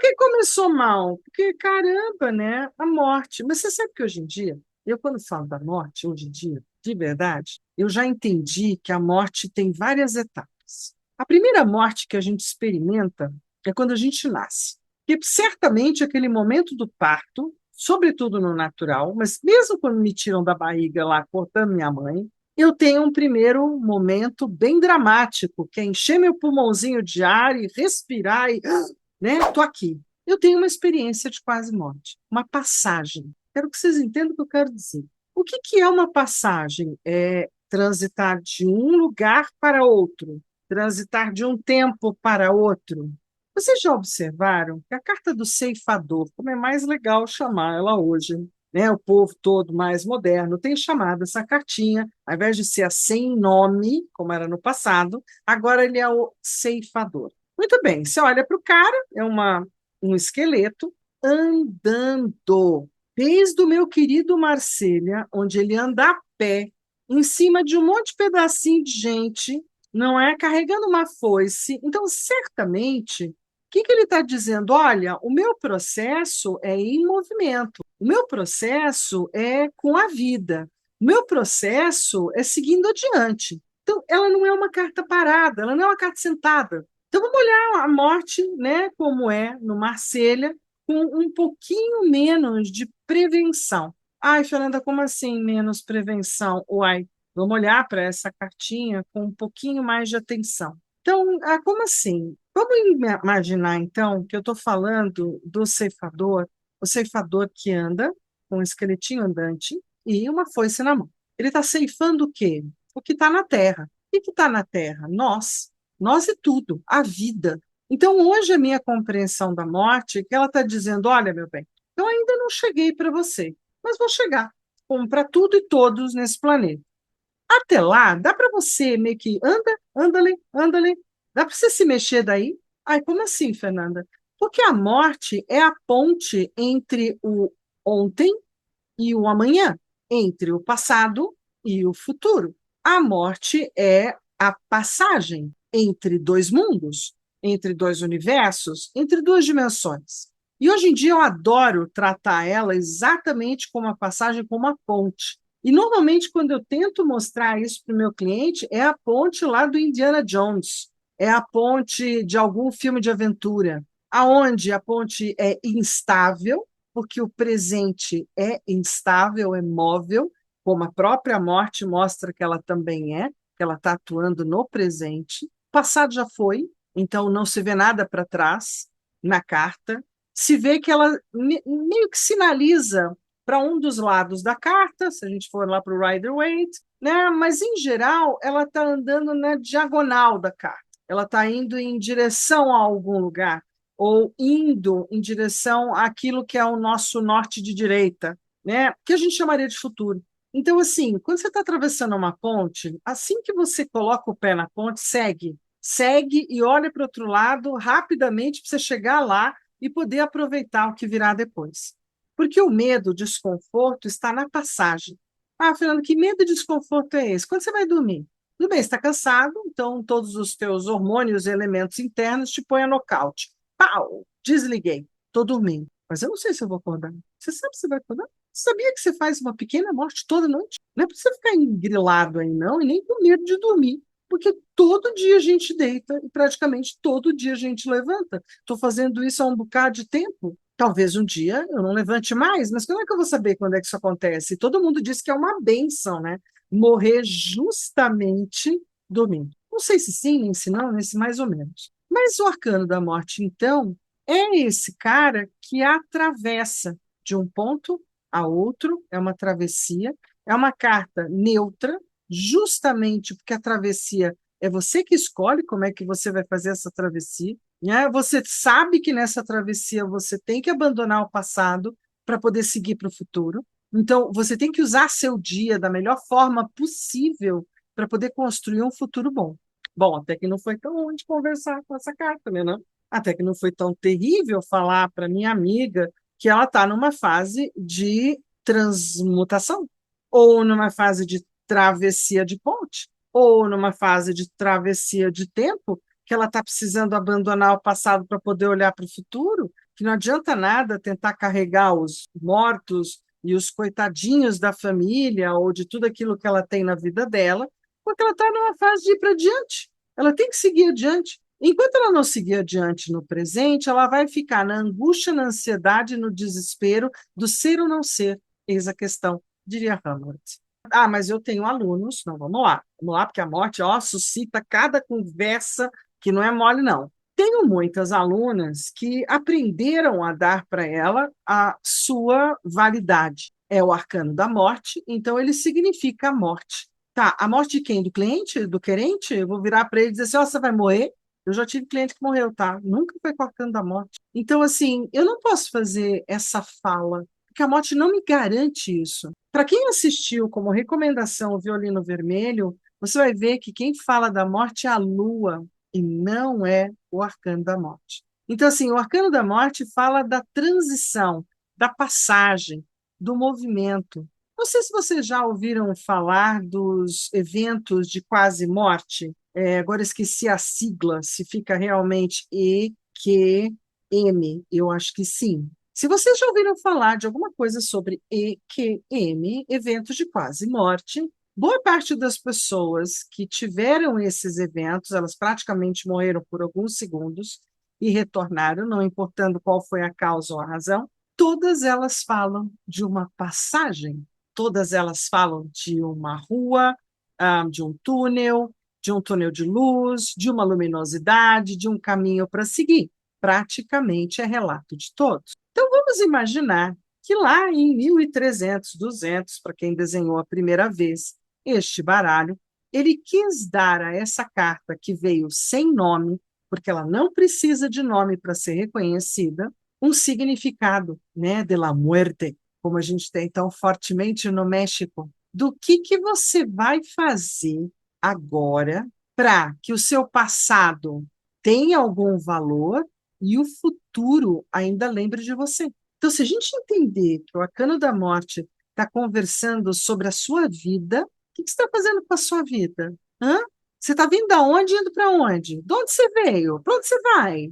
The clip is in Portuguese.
que começou mal? Porque, caramba, né? A morte. Mas você sabe que hoje em dia, eu quando falo da morte, hoje em dia, de verdade, eu já entendi que a morte tem várias etapas. A primeira morte que a gente experimenta é quando a gente nasce. Que certamente aquele momento do parto, sobretudo no natural, mas mesmo quando me tiram da barriga lá, cortando minha mãe, eu tenho um primeiro momento bem dramático, que é encher meu pulmãozinho de ar e respirar e né? Estou aqui. Eu tenho uma experiência de quase morte, uma passagem. Quero que vocês entendam o que eu quero dizer. O que que é uma passagem? É transitar de um lugar para outro, transitar de um tempo para outro. Vocês já observaram que a carta do ceifador, como é mais legal chamar ela hoje, né? O povo todo mais moderno tem chamado essa cartinha, ao invés de ser a sem nome, como era no passado, agora ele é o ceifador. Muito bem, você olha para o cara, é um esqueleto andando. Desde o meu querido Marselha, onde ele anda a pé, em cima de um monte de pedacinho de gente, não é? Carregando uma foice. Então, certamente, o que que ele está dizendo? Olha, o meu processo é em movimento, o meu processo é com a vida, o meu processo é seguindo adiante. Então, ela não é uma carta parada, ela não é uma carta sentada. Então, vamos olhar a morte, né, como é no Marselha, com um pouquinho menos de prevenção. Ai, Fernanda, como assim menos prevenção? Uai, vamos olhar para essa cartinha com um pouquinho mais de atenção. Então, como assim? Vamos imaginar, então, que eu estou falando do ceifador, o ceifador que anda com um esqueletinho andante e uma foice na mão. Ele está ceifando o quê? O que está na terra. O que está na terra? Nós e tudo, a vida. Então, hoje, a minha compreensão da morte é que ela está dizendo: olha, meu bem, eu ainda não cheguei para você, mas vou chegar, como para tudo e todos nesse planeta. Até lá, dá para você meio que anda ali, dá para você se mexer daí? Ai, como assim, Fernanda? Porque a morte é a ponte entre o ontem e o amanhã, entre o passado e o futuro. A morte é a passagem entre dois mundos, entre dois universos, entre duas dimensões. E hoje em dia eu adoro tratar ela exatamente como a passagem, como a ponte. E normalmente, quando eu tento mostrar isso para o meu cliente, é a ponte lá do Indiana Jones, é a ponte de algum filme de aventura, aonde a ponte é instável, porque o presente é instável, é móvel, como a própria morte mostra que ela também é, que ela está atuando no presente. O passado já foi, então não se vê nada para trás na carta. Se vê que ela meio que sinaliza para um dos lados da carta, se a gente for lá para o Rider-Waite, né? Mas em geral ela está andando na diagonal da carta. Ela está indo em direção a algum lugar ou indo em direção àquilo que é o nosso norte de direita, né? Que a gente chamaria de futuro. Então, assim, quando você está atravessando uma ponte, assim que você coloca o pé na ponte, segue e olha para o outro lado rapidamente para você chegar lá e poder aproveitar o que virá depois. Porque o medo, o desconforto está na passagem. Ah, Fernando, que medo e desconforto é esse? Quando você vai dormir? Tudo bem, você está cansado, então todos os teus hormônios e elementos internos te põem a nocaute. Pau! Desliguei. Estou dormindo. Mas eu não sei se eu vou acordar. Você sabe se você vai acordar? Você sabia que você faz uma pequena morte toda noite? Não é para você ficar engrilado aí, não, e nem com medo de dormir. Porque todo dia a gente deita e praticamente todo dia a gente levanta. Estou fazendo isso há um bocado de tempo. Talvez um dia eu não levante mais, mas como é que eu vou saber quando é que isso acontece? Todo mundo diz que é uma benção, né? Morrer justamente dormindo. Não sei se sim, nem se não, nem se mais ou menos. Mas o arcano da morte, então, é esse cara que atravessa de um ponto a outro, é uma travessia, é uma carta neutra, justamente porque a travessia é você que escolhe como é que você vai fazer essa travessia, né? Você sabe que nessa travessia você tem que abandonar o passado para poder seguir para o futuro. Então, você tem que usar seu dia da melhor forma possível para poder construir um futuro bom. Bom, até que não foi tão ruim de conversar com essa carta, né? Não? Até que não foi tão terrível falar para minha amiga que ela está numa fase de transmutação, ou numa fase de travessia de ponte, ou numa fase de travessia de tempo, que ela está precisando abandonar o passado para poder olhar para o futuro. que não adianta nada tentar carregar os mortos e os coitadinhos da família ou de tudo aquilo que ela tem na vida dela, porque ela está numa fase de ir para adiante. Ela tem que seguir adiante. Enquanto ela não seguir adiante no presente, ela vai ficar na angústia, na ansiedade, no desespero do ser ou não ser. Eis a questão, diria Hamlet. Ah, mas eu tenho alunos. Não, vamos lá, porque a morte, ó, suscita cada conversa que não é mole, não. Tenho muitas alunas que aprenderam a dar para ela a sua validade. É o arcano da morte, então ele significa a morte. Tá, a morte de quem? Do cliente? Do querente? Eu vou virar para ele e dizer assim: ó, você vai morrer? Eu já tive cliente que morreu, tá? Nunca foi com o arcano da morte. Então, assim, eu não posso fazer essa fala, porque a morte não me garante isso. Para quem assistiu como recomendação o Violino Vermelho, você vai ver que quem fala da morte é a lua e não é o arcano da morte. Então, assim, o arcano da morte fala da transição, da passagem, do movimento. Não sei se vocês já ouviram falar dos eventos de quase morte. Agora esqueci a sigla, se fica realmente EQM. Eu acho que sim. Se vocês já ouviram falar de alguma coisa sobre EQM, eventos de quase morte, boa parte das pessoas que tiveram esses eventos, elas praticamente morreram por alguns segundos e retornaram, não importando qual foi a causa ou a razão, todas elas falam de uma passagem, todas elas falam de uma rua, de um túnel de luz, de uma luminosidade, de um caminho para seguir. Praticamente é relato de todos. Então, vamos imaginar que lá em 1300, 200, para quem desenhou a primeira vez este baralho, ele quis dar a essa carta que veio sem nome, porque ela não precisa de nome para ser reconhecida, um significado, né, de la muerte, como a gente tem tão fortemente no México. Do que você vai fazer agora para que o seu passado tenha algum valor e o futuro ainda lembre de você? Então, se a gente entender que o arcano da morte está conversando sobre a sua vida, o que você está fazendo com a sua vida? Hã? Você está vindo da onde e indo para onde? De onde você veio? Para onde você vai?